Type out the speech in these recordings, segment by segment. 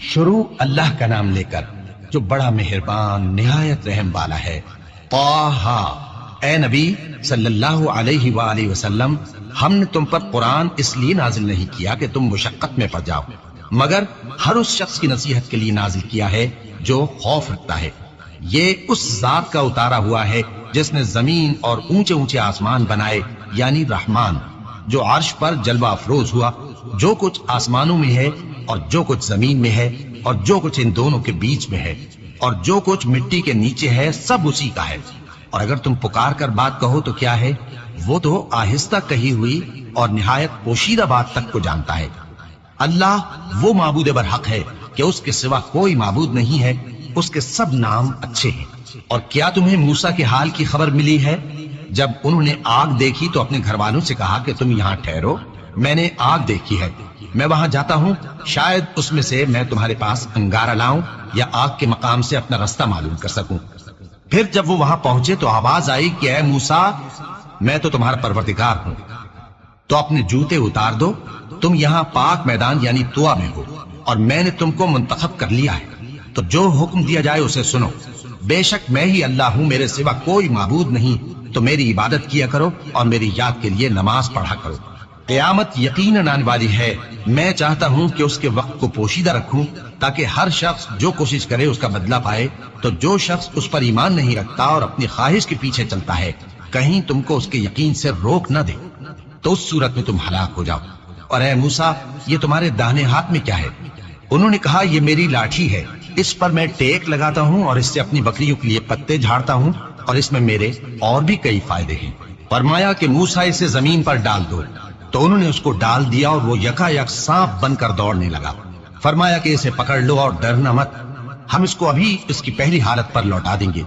شروع اللہ کا نام لے کر جو بڑا مہربان نہایت رحم والا ہے۔ طٰہٰ، اے نبی صلی اللہ علیہ وآلہ وسلم، ہم نے تم پر قرآن اس لیے نازل نہیں کیا کہ تم مشقت میں پڑ جاؤ، مگر ہر اس شخص کی نصیحت کے لیے نازل کیا ہے جو خوف رکھتا ہے۔ یہ اس ذات کا اتارا ہوا ہے جس نے زمین اور اونچے اونچے آسمان بنائے، یعنی رحمان، جو عرش پر جلوہ افروز ہوا۔ جو کچھ آسمانوں میں ہے اور جو کچھ زمین میں ہے اور جو کچھ ان دونوں کے بیچ میں ہے اور جو کچھ مٹی کے نیچے ہے، سب اسی کا ہے۔ اور اگر تم پکار کر بات کہو تو کیا ہے، وہ تو آہستہ کہی ہوئی اور نہایت پوشیدہ بات تک کو جانتا ہے۔ اللہ وہ معبود برحق ہے کہ اس کے سوا کوئی معبود نہیں ہے، اس کے سب نام اچھے ہیں۔ اور کیا تمہیں موسیٰ کے حال کی خبر ملی ہے؟ جب انہوں نے آگ دیکھی تو اپنے گھر والوں سے کہا کہ تم یہاں ٹھہرو، میں نے آگ دیکھی ہے، میں وہاں جاتا ہوں، شاید اس میں سے میں تمہارے پاس انگارہ لاؤں یا آگ کے مقام سے اپنا رستہ معلوم کر سکوں۔ پھر جب وہ وہاں پہنچے تو آواز آئی کہ اے موسیٰ، میں تو تمہارا پروردگار ہوں، تو اپنے جوتے اتار دو، تم یہاں پاک میدان یعنی طویٰ میں ہو، اور میں نے تم کو منتخب کر لیا ہے، تو جو حکم دیا جائے اسے سنو۔ بے شک میں ہی اللہ ہوں، میرے سوا کوئی معبود نہیں، تو میری عبادت کیا کرو اور میری یاد کے لیے نماز پڑھا کرو۔ قیامت یقیناً آنے والی ہے، میں چاہتا ہوں کہ اس کے وقت کو پوشیدہ رکھوں تاکہ ہر شخص جو کوشش کرے اس کا بدلہ پائے۔ تو جو شخص اس پر ایمان نہیں رکھتا اور اپنی خواہش کے پیچھے چلتا ہے، کہیں تم کو اس کے یقین سے روک نہ دے، تو اس صورت میں تم ہلاک ہو جاؤ۔ اور اے موسیٰ، یہ تمہارے داہنے ہاتھ میں کیا ہے؟ انہوں نے کہا یہ میری لاٹھی ہے، اس پر میں ٹیک لگاتا ہوں اور اس سے اپنی بکریوں کے لیے پتے جھاڑتا ہوں، اور اس میں میرے اور بھی کئی فائدے ہیں۔ فرمایا کہ موسیٰ اسے زمین پر ڈال دو، تو انہوں نے اس کو ڈال دیا اور وہ یکا یک سانپ بن کر دوڑنے لگا۔ فرمایا کہ اسے پکڑ لو اور ڈرنا مت، ہم اس کو ابھی اس کی پہلی حالت پر لوٹا دیں گے،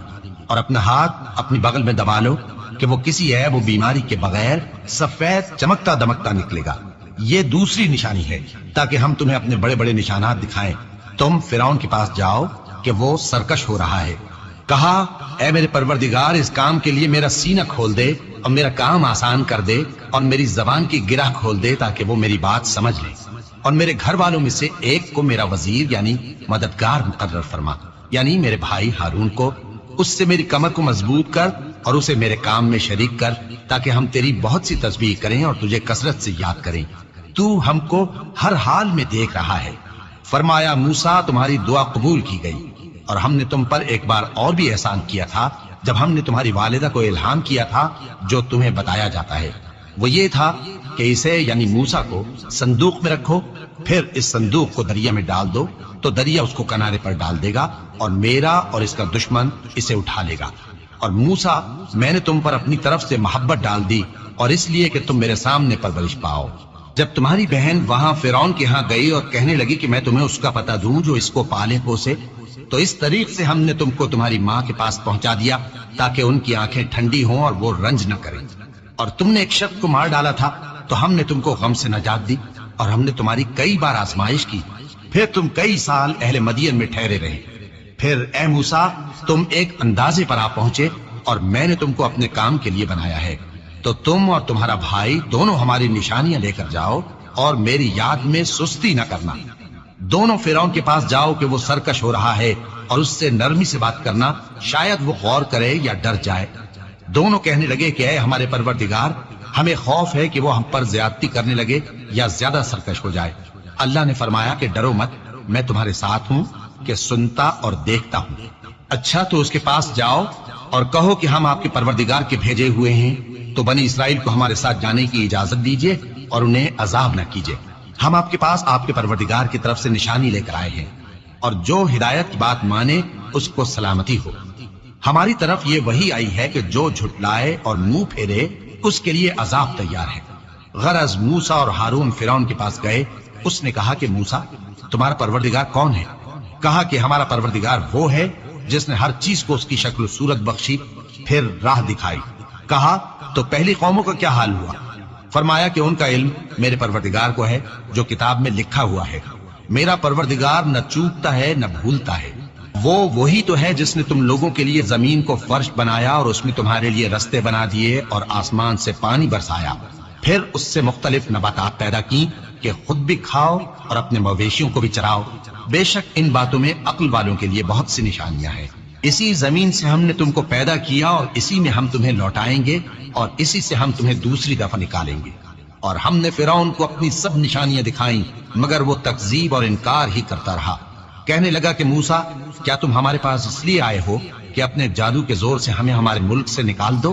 اور اپنا ہاتھ اپنی بغل میں دبا لو کہ وہ کسی عیب و بیماری کے بغیر سفید چمکتا دمکتا نکلے گا۔ یہ دوسری نشانی ہے تاکہ ہم تمہیں اپنے بڑے بڑے نشانات دکھائیں۔ تم فرعون کے پاس جاؤ کہ وہ سرکش ہو رہا ہے۔ کہا اے میرے پروردگار، اس کام کے لیے میرا سینہ کھول دے اور میرا کام آسان کر دے، اور میری زبان کی گرہ کھول دے تاکہ وہ میری بات سمجھ لے، اور میرے گھر والوں میں سے ایک کو میرا وزیر یعنی مددگار مقرر فرما، یعنی میرے بھائی ہارون کو۔ اس سے میری کمر کو مضبوط کر اور اسے میرے کام میں شریک کر، تاکہ ہم تیری بہت سی تسبیح کریں اور تجھے کثرت سے یاد کریں۔ تو ہم کو ہر حال میں دیکھ رہا ہے۔ فرمایا موسیٰ، تمہاری دعا قبول کی گئی، اور ہم نے تم پر ایک بار اور بھی احسان کیا تھا جب ہم نے تمہاری والدہ کو الہام کیا تھا جو تمہیں بتایا جاتا ہے۔ وہ یہ تھا کہ اسے یعنی موسیٰ کو صندوق میں رکھو، پھر اس صندوق کو دریا میں ڈال دو، تو دریا اس کو کنارے پر ڈال دے گا، اور میرا اور اس کا دشمن اسے اٹھا لے گا۔ اور موسیٰ، میں نے تم پر اپنی طرف سے محبت ڈال دی، اور اس لیے کہ تم میرے سامنے پرورش پاؤ۔ جب تمہاری بہن وہاں فرعون کے ہاں گئی اور کہنے لگی کہ میں تمہیں اس کا پتہ دوں جو اس کو پالے پوسے، تو اس طریق سے ہم نے تم کو تمہاری ماں کے پاس پہنچا دیا تاکہ ان کی آنکھیں ٹھنڈی ہوں اور وہ رنج نہ کریں۔ اور تم نے ایک شخص کو مار ڈالا تھا تو ہم نے تم کو غم سے نجات دی، اور ہم نے تمہاری کئی بار آزمائش کی، پھر تم کئی سال اہل مدین میں ٹھہرے رہے۔ پھر اے موسیٰ، تم ایک اندازے پر آ پہنچے، اور میں نے تم کو اپنے کام کے لیے بنایا ہے، تو تم اور تمہارا بھائی دونوں ہماری نشانیاں لے کر جاؤ، اور میری یاد میں سستی نہ کرنا۔ دونوں فرعون کے پاس جاؤ کہ وہ سرکش ہو رہا ہے، اور اس سے نرمی سے بات کرنا، شاید وہ غور کرے یا ڈر جائے۔ دونوں کہنے لگے کہ اے ہمارے پروردگار، ہمیں خوف ہے کہ وہ ہم پر زیادتی کرنے لگے یا زیادہ سرکش ہو جائے۔ اللہ نے فرمایا کہ ڈرو مت، میں تمہارے ساتھ ہوں کہ سنتا اور دیکھتا ہوں۔ اچھا، تو اس کے پاس جاؤ اور کہو کہ ہم آپ کے پروردگار کے بھیجے ہوئے ہیں، تو بنی اسرائیل کو ہمارے ساتھ جانے کی اجازت دیجیے اور انہیں عذاب نہ کیجیے۔ ہم آپ کے پاس آپ کے پروردگار کی طرف سے نشانی لے کر آئے ہیں، اور جو ہدایت کی بات مانے اس کو سلامتی ہو۔ ہماری طرف یہ وحی آئی ہے کہ جو جھٹلائے اور منہ پھیرے اس کے لیے عذاب تیار ہے۔ غرض موسیٰ اور ہارون فرعون کے پاس گئے۔ اس نے کہا کہ موسیٰ، تمہارا پروردگار کون ہے؟ کہا کہ ہمارا پروردگار وہ ہے جس نے ہر چیز کو اس کی شکل و صورت بخشی، پھر راہ دکھائی۔ کہا تو پہلی قوموں کا کیا حال ہوا؟ فرمایا کہ ان کا علم میرے پروردگار کو ہے جو کتاب میں لکھا ہوا ہے۔ میرا پروردگار نہ چوکتا ہے نہ بھولتا ہے۔ وہ وہی تو ہے جس نے تم لوگوں کے لیے زمین کو فرش بنایا اور اس میں تمہارے لیے رستے بنا دیے اور آسمان سے پانی برسایا، پھر اس سے مختلف نباتات پیدا کی کہ خود بھی کھاؤ اور اپنے مویشیوں کو بھی چراؤ۔ بے شک ان باتوں میں عقل والوں کے لیے بہت سی نشانیاں ہیں۔ اسی زمین سے ہم نے تم کو پیدا کیا اور اسی میں ہم تمہیں لوٹائیں گے اور اسی سے ہم تمہیں دوسری دفعہ نکالیں گے۔ اور ہم نے فرعون کو اپنی سب نشانیاں دکھائیں مگر وہ تکذیب اور انکار ہی کرتا رہا۔ کہنے لگا کہ موسیٰ، کیا تم ہمارے پاس اس لیے آئے ہو کہ اپنے جادو کے زور سے ہمیں ہمارے ملک سے نکال دو؟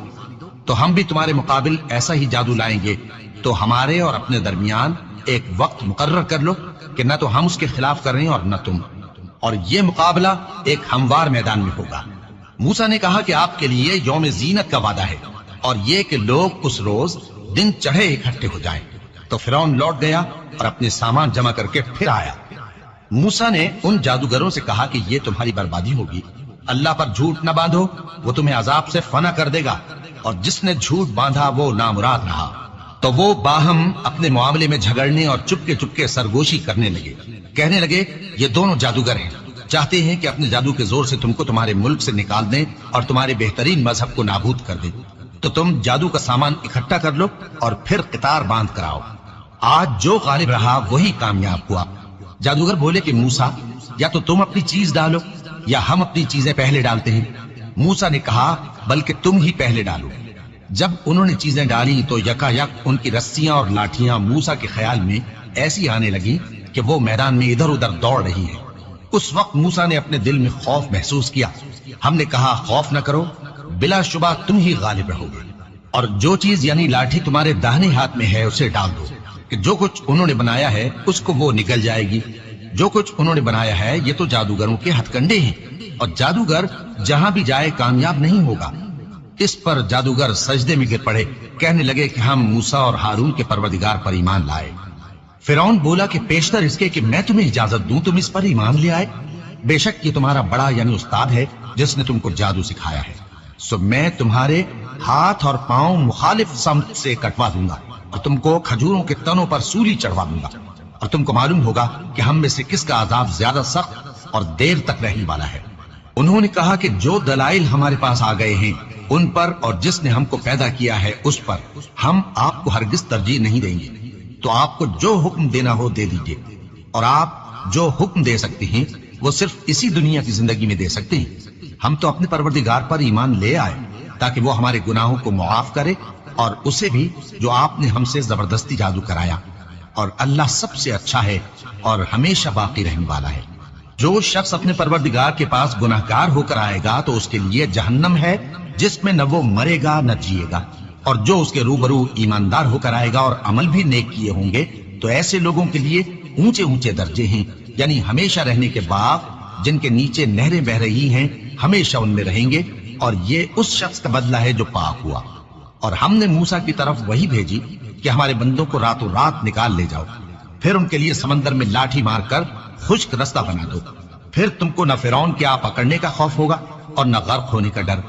تو ہم بھی تمہارے مقابل ایسا ہی جادو لائیں گے، تو ہمارے اور اپنے درمیان ایک وقت مقرر کر لو کہ نہ تو ہم اس کے خلاف کر رہے ہیں اور نہ تم، اور یہ مقابلہ ایک ہموار میدان میں ہوگا۔ موسیٰ نے کہا کہ آپ کے لیے یوم زینت کا وعدہ ہے اور یہ کہ لوگ اس روز دن چڑھے اکٹھے ہو جائیں۔ تو فرعون لوٹ گیا اور اپنے سامان جمع کر کے پھر آیا۔ موسیٰ نے ان جادوگروں سے کہا کہ یہ تمہاری بربادی ہوگی، اللہ پر جھوٹ نہ باندھو، وہ تمہیں عذاب سے فنا کر دے گا، اور جس نے جھوٹ باندھا وہ نامراد رہا۔ تو وہ باہم اپنے معاملے میں جھگڑنے اور چپکے سرگوشی کرنے لگے۔ کہنے لگے یہ دونوں جادوگر ہیں، چاہتے ہیں کہ اپنے جادو کے زور سے تم کو تمہارے ملک سے نکال دیں اور تمہارے بہترین مذہب کو نابود کر دیں۔ تو تم جادو کا سامان اکٹھا کر لو اور پھر قطار باندھ کر آؤ، آج جو غالب رہا وہی کامیاب ہوا۔ جادوگر بولے کہ موسیٰ، یا تو تم اپنی چیز ڈالو یا ہم اپنی چیزیں پہلے ڈالتے ہیں۔ موسیٰ نے کہا بلکہ تم ہی پہلے ڈالو۔ جب انہوں نے چیزیں ڈالی تو یکا یک ان کی رسیاں اور لاٹھیاں موسیٰ کے خیال میں ایسی آنے لگی کہ وہ میدان میں ادھر ادھر دوڑ رہی ہے۔ اس وقت موسیٰ نے اپنے دل میں خوف محسوس کیا۔ ہم نے کہا خوف نہ کرو، بلا شبہ تم ہی غالب رہو گے، اور جو چیز یعنی لاٹھی تمہارے داہنے ہاتھ میں ہے اسے ڈال دو کہ جو کچھ انہوں نے بنایا ہے اس کو وہ نگل جائے گی۔ جو کچھ انہوں نے بنایا ہے یہ تو جادوگروں کے ہتھ کنڈے ہیں، اور جادوگر جہاں بھی جائے کامیاب نہیں ہوگا۔ اس پر جادوگر سجدے میں گر پڑے، کہنے لگے کہ ہم موسیٰ اور ہارون کے پروردگار پر ایمان لائے۔ فرعون بولا کہ پیشتر اس کے کہ میں تمہیں اجازت دوں تم اس پر ایمان لے آئے، بے شک یہ تمہارا بڑا یعنی استاد ہے جس نے تم کو جادو سکھایا ہے، سو میں تمہارے ہاتھ اور پاؤں مخالف سمت سے کٹوا دوں گا اور تم کو کھجوروں کے تنوں پر سولی چڑھوا دوں گا، اور تم کو معلوم ہوگا کہ ہم میں سے کس کا عذاب زیادہ سخت اور دیر تک رہنے والا ہے۔ انہوں نے کہا کہ جو دلائل ہمارے پاس آ گئے ہیں ان پر اور جس نے ہم کو پیدا کیا ہے اس پر ہم آپ کو ہرگز ترجیح نہیں دیں گے، تو آپ کو جو حکم دینا ہو دے دیجیے، اور آپ جو حکم دے سکتے ہیں وہ صرف اسی دنیا کی زندگی میں دے سکتے ہیں۔ ہم تو اپنے پروردگار پر ایمان لے آئے تاکہ وہ ہمارے گناہوں کو معاف کرے، اور اسے بھی جو آپ نے ہم سے زبردستی جادو کرایا، اور اللہ سب سے اچھا ہے اور ہمیشہ باقی رہنے والا ہے۔ جو شخص اپنے پروردگار کے پاس گناہگار ہو کر آئے گا تو اس کے لیے جہنم ہے جس میں نہ وہ مرے گا نہ جیے گا، اور جو اس کے روبرو ایماندار ہو کر آئے گا اور عمل بھی نیک کیے ہوں گے تو ایسے لوگوں کے لیے اونچے اونچے درجے ہیں، یعنی ہمیشہ رہنے کے باغ جن کے نیچے نہریں بہ رہی ہیں، ہمیشہ ان میں رہیں گے، اور یہ اس شخص کا بدلہ ہے جو پاک ہوا۔ اور ہم نے موسیٰ کی طرف وہی بھیجی کہ ہمارے بندوں کو راتوں رات نکال لے جاؤ، پھر ان کے لیے سمندر میں لاٹھی مار کر خشک رستہ بنا دو، پھر تم کو نہ فرعون کے آ پکڑنے کا خوف ہوگا اور نہ غرق ہونے کا ڈر۔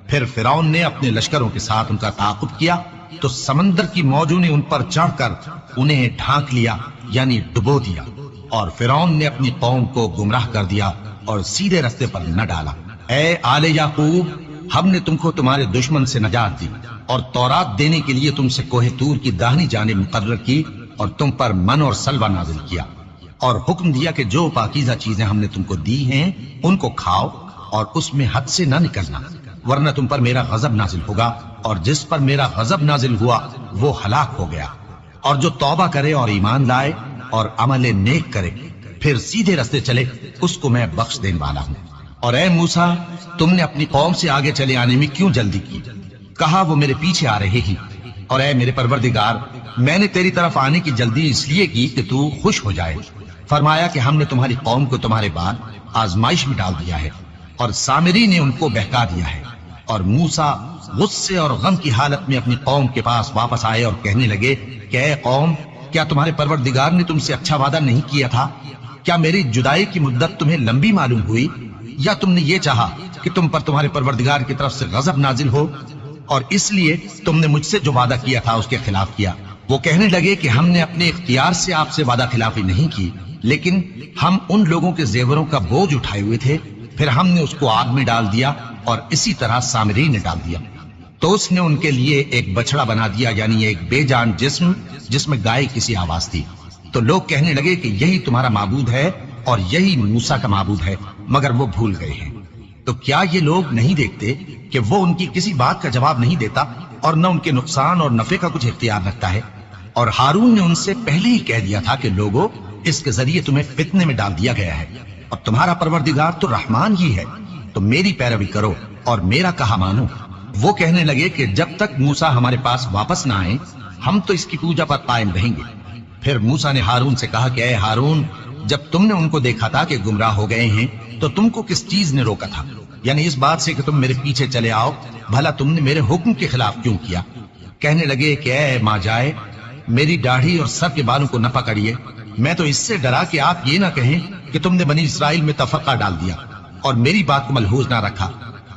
پھر فرعون نے اپنے لشکروں کے ساتھ ان کا تعاقب کیا تو سمندر کی موجوں نے ان پر چڑھ کر انہیں ڈھانک لیا یعنی ڈبو دیا، اور فرعون نے اپنی قوم کو گمراہ کر دیا اور سیدھے رستے پر نہ ڈالا۔ اے آل یعقوب، ہم نے تم کو تمہارے دشمن سے نجات دی اور تورات دینے کے لیے تم سے کوہ طور کی داہنی جانب مقرر کی، اور تم پر من اور سلوہ نازل کیا، اور حکم دیا کہ جو پاکیزہ چیزیں ہم نے تم کو دی ہیں ان کو کھاؤ اور اس میں حد سے نہ نکلنا، ورنہ تم پر میرا غضب نازل ہوگا، اور جس پر میرا غضب نازل ہوا وہ ہلاک ہو گیا۔ اور جو توبہ کرے اور ایمان لائے اور عمل نیک کرے پھر سیدھے رستے چلے اس کو میں بخش دینے والا ہوں۔ اور اے موسیٰ، تم نے اپنی قوم سے آگے چلے آنے میں کیوں جلدی کی؟ کہا وہ میرے پیچھے آ رہے ہیں۔ اور اے میرے پروردگار، میں نے تیری طرف آنے کی جلدی اس لیے کی کہ تو خوش ہو جائے۔ فرمایا کہ ہم نے تمہاری قوم کو تمہارے بعد آزمائش میں ڈال دیا ہے، اور سامری نے ان کو بہکا دیا ہے۔ اور موسیٰ غصے اور غم کی حالت میں اپنی قوم کے پاس واپس آئے اور کہنے لگے کہ اے قوم، کیا تمہارے پروردگار نے تم سے اچھا وعدہ نہیں کیا تھا؟ کیا میری جدائی کی مدت تمہیں لمبی معلوم ہوئی، یا تم نے یہ چاہا کہ تم پر تمہارے پروردگار کی طرف سے غضب نازل ہو، اور اس لیے تم نے مجھ سے جو وعدہ کیا تھا اس کے خلاف کیا؟ وہ کہنے لگے کہ ہم نے اپنے اختیار سے آپ سے وعدہ خلافی نہیں کی، لیکن ہم ان لوگوں کے زیوروں کا بوجھ اٹھائے ہوئے تھے، پھر ہم نے اس کو آگ میں ڈال دیا، اور اسی طرح سامری نے ڈال دیا۔ تو اس نے ان کے لیے ایک بچڑا بنا دیا، یعنی ایک بے جان جسم جس میں گائے کسی آواز تھی۔ تو لوگ کہنے لگے کہ یہی تمہارا معبود ہے اور یہی موسیٰ کا معبود ہے، مگر وہ بھول گئے ہیں۔ تو کیا یہ لوگ نہیں دیکھتے کہ وہ ان کی کسی بات کا جواب نہیں دیتا اور نہ ان کے نقصان اور نفع کا کچھ اختیار رکھتا ہے؟ اور ہارون نے ان سے پہلے ہی کہہ دیا تھا کہ لوگوں، اس کے ذریعے تمہیں فتنے میں ڈال دیا گیا ہے، اور تمہارا پروردگار تو رحمان ہی ہے، تو میری پیروی کرو اور میرا کہا مانو۔ وہ کہنے لگے کہ جب تک موسیٰ ہمارے پاس واپس نہ آئے ہم تو اس کی پوجا پر قائم رہیں گے۔ پھر موسیٰ نے ہارون سے کہا کہ اے ہارون، جب تم نے ان کو دیکھا تھا کہ گمراہ ہو گئے ہیں تو تم کو کس چیز نے روکا تھا؟ یعنی اس بات سے کہ تم میرے پیچھے چلے آؤ، بھلا تم نے میرے حکم کے خلاف کیوں کیا؟ کہنے لگے کہ اے ماں جائے، میری داڑھی اور سر کے بالوں کو نہ پکڑیے، میں تو اس سے ڈرا کہ آپ یہ نہ کہیں کہ تم نے بنی اسرائیل میں تفرقہ ڈال دیا اور میری بات کو ملحوظ نہ رکھا۔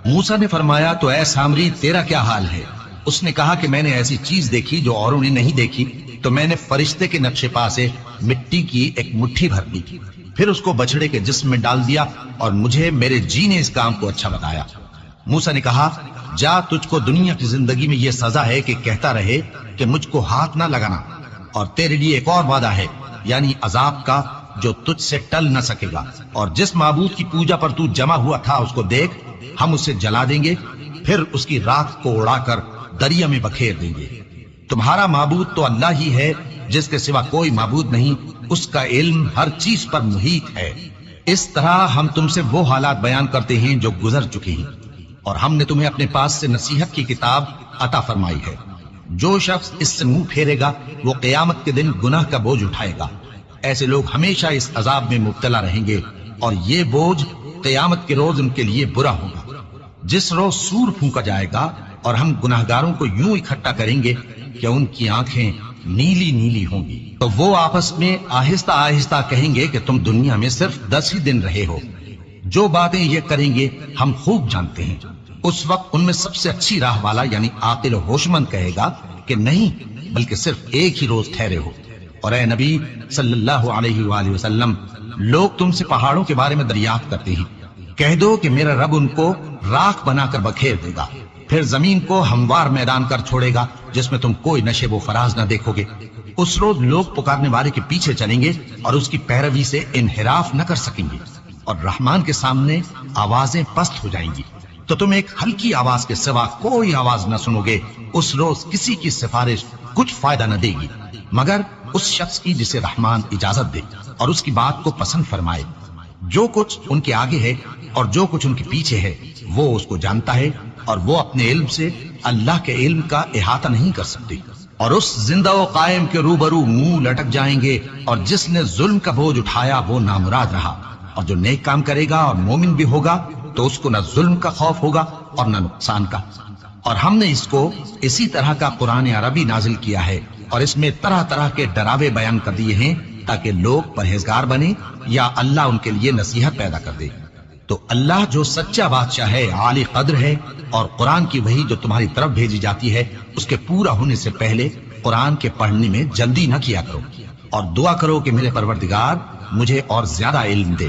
موسیٰ نے فرمایا تو اے سامری، تیرا کیا حال ہے؟ اس نے کہا کہ میں نے ایسی چیز دیکھی جو اوروں نے نہیں دیکھی، تو میں نے فرشتے کے نقش پا سے مٹی کی ایک مٹھی بھر لی، پھر اس کو بچڑے کے جسم میں ڈال دیا اور مجھے میرے جی نے اس کام کو اچھا بتایا۔ موسیٰ نے کہا جا، تجھ کو دنیا کی زندگی میں یہ سزا ہے کہ کہتا رہے کہ مجھ کو ہاتھ نہ لگانا، اور تیرے لیے ایک اور وعدہ ہے، یعنی عذاب کا جو تجھ سے ٹل نہ سکے گا، اور جس معبود کی پوجا پر تو جمع ہوا تھا اس کو دیکھ، ہم اسے جلا دیں گے، پھر اس کی راکھ کو اڑا کر دریا میں بکھیر دیں گے۔ تمہارا معبود تو اللہ ہی ہے، جس کے سوا کوئی معبود نہیں، اس کا علم ہر چیز پر محیط ہے۔ اس طرح ہم تم سے وہ حالات بیان کرتے ہیں جو گزر چکے ہیں، اور ہم نے تمہیں اپنے پاس سے نصیحت کی کتاب عطا فرمائی ہے۔ جو شخص اس سے منہ پھیرے گا وہ قیامت کے دن گناہ کا بوجھ اٹھائے گا۔ ایسے لوگ ہمیشہ اس عذاب میں مبتلا رہیں گے، اور یہ بوجھ قیامت کے روز ان کے لیے برا ہوگا، جس روز سور پھونکا جائے گا اور ہم گناہگاروں کو یوں اکٹھا کریں گے کہ ان کی آنکھیں نیلی نیلی ہوں گی۔ تو وہ آپس میں آہستہ آہستہ کہیں گے کہ تم دنیا میں صرف 10 ہی دن رہے ہو، جو باتیں یہ کریں گے ہم خوب جانتے ہیں۔ اس وقت ان میں سب سے اچھی راہ والا یعنی عاقل و ہوشمند کہے گا کہ نہیں، بلکہ صرف ایک ہی روز ٹھہرے ہو۔ اور اے نبی صلی اللہ علیہ وآلہ وسلم، لوگ تم سے پہاڑوں کے بارے میں دریافت کرتے ہیں، کہہ دو کہ میرا رب ان کو راکھ بنا کر بکھیر دے گا، پھر زمین کو ہموار میدان کر چھوڑے گا جس میں تم کوئی نشیب و فراز نہ دیکھو گے۔ اس روز لوگ پکارنے والے کے پیچھے چلیں گے اور اس کی پیروی سے انحراف نہ کر سکیں گے، اور رحمان کے سامنے آوازیں پست ہو جائیں گی، تو تم ایک ہلکی آواز کے سوا کوئی آواز نہ سنو گے۔ اس روز کسی کی سفارش کچھ فائدہ نہ دے گی مگر اس شخص کی جسے رحمان اجازت دے اور اس کی بات کو پسند فرمائے۔ جو کچھ ان کے آگے ہے اور جو کچھ ان کے پیچھے ہے وہ اس کو جانتا ہے، اور وہ اپنے علم سے اللہ کے علم کا احاطہ نہیں کر سکتے۔ اور اس زندہ و قائم کے روبرو منہ لٹک جائیں گے، اور جس نے ظلم کا بوجھ اٹھایا وہ نامراد رہا، اور جو نیک کام کرے گا اور مومن بھی ہوگا تو اس کو نہ ظلم کا خوف ہوگا اور نہ نقصان کا۔ اور ہم نے اس کو اسی طرح کا قرآن عربی نازل کیا ہے، اور اس میں طرح طرح کے ڈراوے بیان کر دیے ہیں تاکہ لوگ پرہیزگار بنے یا اللہ ان کے لیے نصیحت پیدا کر دے۔ تو اللہ جو سچا بادشاہ ہے، عالی قدر ہے، اور قرآن کی وحی جو تمہاری طرف بھیجی جاتی ہے اس کے پورا ہونے سے پہلے قرآن کے پڑھنے میں جلدی نہ کیا کرو، اور دعا کرو کہ میرے پروردگار مجھے اور زیادہ علم دے۔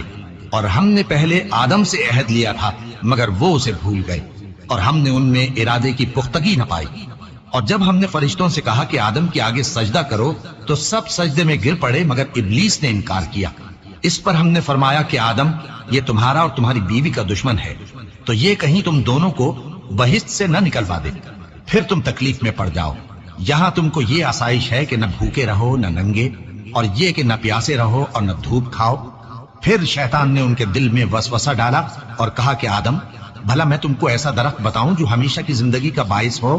اور ہم نے پہلے آدم سے عہد لیا تھا مگر وہ اسے بھول گئے، اور ہم نے ان میں ارادے کی پختگی نہ پائی۔ اور جب ہم نے فرشتوں سے کہا کہ آدم کے آگے سجدہ کرو تو سب سجدے میں گر پڑے مگر ابلیس نے انکار کیا۔ اس پر ہم نے فرمایا کہ آدم، یہ تمہارا اور تمہاری بیوی کا دشمن ہے، تو یہ کہیں تم دونوں کو بہشت سے نہ نکلوا دے، پھر تم تکلیف میں پڑ جاؤ۔ یہاں تم کو یہ آسائش ہے کہ نہ بھوکے رہو نہ ننگے، اور یہ کہ نہ پیاسے رہو اور نہ دھوپ کھاؤ۔ پھر شیطان نے ان کے دل میں وسوسہ ڈالا اور کہا کہ آدم، بھلا میں تم کو ایسا درخت بتاؤں جو ہمیشہ کی زندگی کا باعث ہو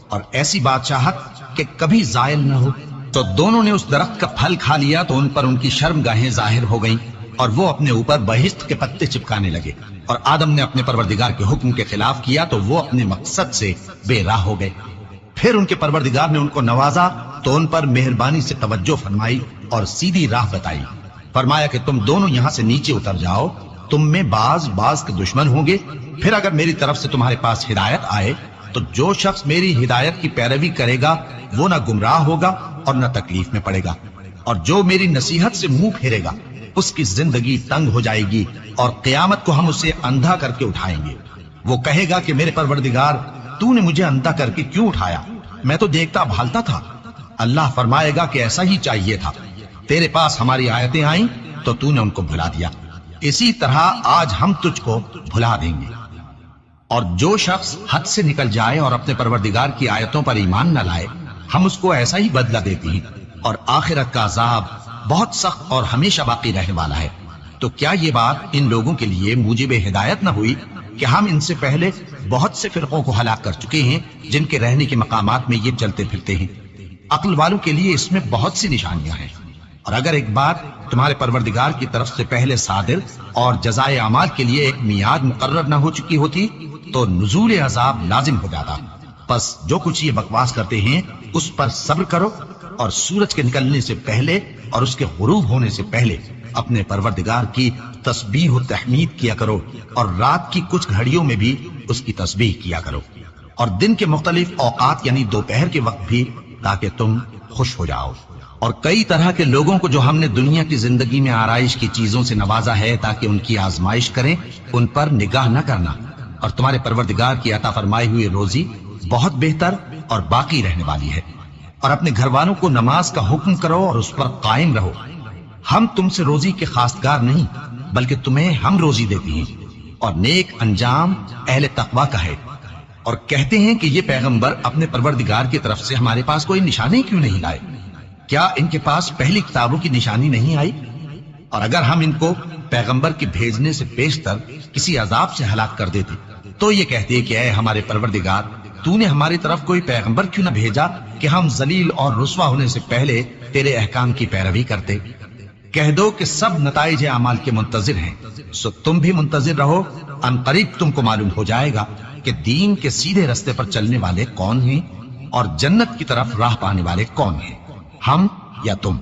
اور ایسی بادشاہت کہ کبھی زائل نہ ہو؟ تو دونوں نے اس درخت کا پھل کھا لیا تو ان پر ان کی شرم گاہیں ظاہر ہو گئیں، اور وہ اپنے اوپر بہشت کے پتے چپکانے لگے۔ اور آدم نے اپنے پروردگار کے حکم کے خلاف کیا تو وہ اپنے مقصد سے بے راہ ہو گئے۔ پھر ان کے پروردگار نے ان کو نوازا تو ان پر مہربانی سے توجہ فرمائی اور سیدھی راہ بتائی۔ فرمایا کہ تم دونوں یہاں سے نیچے اتر جاؤ، تم میں بعض کے دشمن ہوں گے، پھر اگر میری طرف سے تمہارے پاس ہدایت آئے تو جو شخص میری ہدایت کی پیروی کرے گا وہ نہ گمراہ ہوگا اور نہ تکلیف میں پڑے گا، اور جو میری نصیحت سے منہ پھیرے گا اس کی زندگی تنگ ہو جائے گی، اور قیامت کو ہم اسے اندھا کر کے اٹھائیں گے۔ وہ کہے گا کہ میرے پروردگار، تو نے مجھے اندھا کر کے کیوں اٹھایا؟ میں تو دیکھتا بھالتا تھا۔ اللہ فرمائے گا کہ ایسا ہی چاہیے تھا، تیرے پاس ہماری آیتیں آئیں تو تو نے ان کو بھلا دیا، اسی طرح آج ہم تجھ کو بھلا دیں گے۔ اور جو شخص حد سے نکل جائے اور اپنے پروردگار کی آیتوں پر ایمان نہ لائے، ہم اس کو ایسا ہی بدلہ دیتے ہیں، اور آخرت کا عذاب بہت سخت اور ہمیشہ باقی رہنے والا ہے۔ تو کیا یہ بات ان لوگوں کے لیے موجب ہدایت نہ ہوئی کہ ہم ان سے پہلے بہت سے فرقوں کو ہلاک کر چکے ہیں جن کے رہنے کے مقامات میں یہ چلتے پھرتے ہیں؟ عقل والوں کے لیے اس میں بہت سی نشانیاں ہیں، اور اگر ایک بات تمہارے پروردگار کی طرف سے پہلے صادر اور جزائے اعمال کے لیے ایک میعاد مقرر نہ ہو چکی ہوتی تو نزول عذاب لازم ہو جاتا۔ پس جو کچھ یہ بکواس کرتے ہیں اس پر صبر کرو، اور سورج کے نکلنے سے پہلے اور اس کے غروب ہونے سے پہلے اپنے پروردگار کی تسبیح و تحمید کیا کرو، اور رات کی کچھ گھڑیوں میں بھی اس کی تسبیح کیا کرو، اور دن کے مختلف اوقات یعنی دوپہر کے وقت بھی، تاکہ تم خوش ہو جاؤ۔ اور کئی طرح کے لوگوں کو جو ہم نے دنیا کی زندگی میں آرائش کی چیزوں سے نوازا ہے تاکہ ان کی آزمائش کریں، ان پر نگاہ نہ کرنا، اور تمہارے پروردگار کی عطا فرمائی ہوئی روزی بہت بہتر اور باقی رہنے والی ہے۔ اور اپنے گھر والوں کو نماز کا حکم کرو اور اس پر قائم رہو۔ ہم تم سے روزی کے خواستگار نہیں، بلکہ تمہیں ہم روزی دیتے ہیں، اور نیک انجام اہل تقوی کا ہے۔ اور کہتے ہیں کہ یہ پیغمبر اپنے پروردگار کی طرف سے ہمارے پاس کوئی نشانی کیوں نہیں لائے؟ کیا ان کے پاس پہلی کتابوں کی نشانی نہیں آئی؟ اور اگر ہم ان کو پیغمبر کے بھیجنے سے پیشتر کسی عذاب سے ہلاک کر دیتے تو یہ کہتے کہ اے ہمارے پروردگار، تو نے ہماری طرف کوئی پیغمبر کیوں نہ بھیجا کہ ہم ذلیل اور رسوا ہونے سے پہلے تیرے احکام کی پیروی کرتے۔ کہہ دو کہ سب نتائج اعمال کے منتظر ہیں، سو تم بھی منتظر رہو، ان قریب تم کو معلوم ہو جائے گا کہ دین کے سیدھے رستے پر چلنے والے کون ہیں اور جنت کی طرف راہ پانے والے کون ہیں، ہم یا تم۔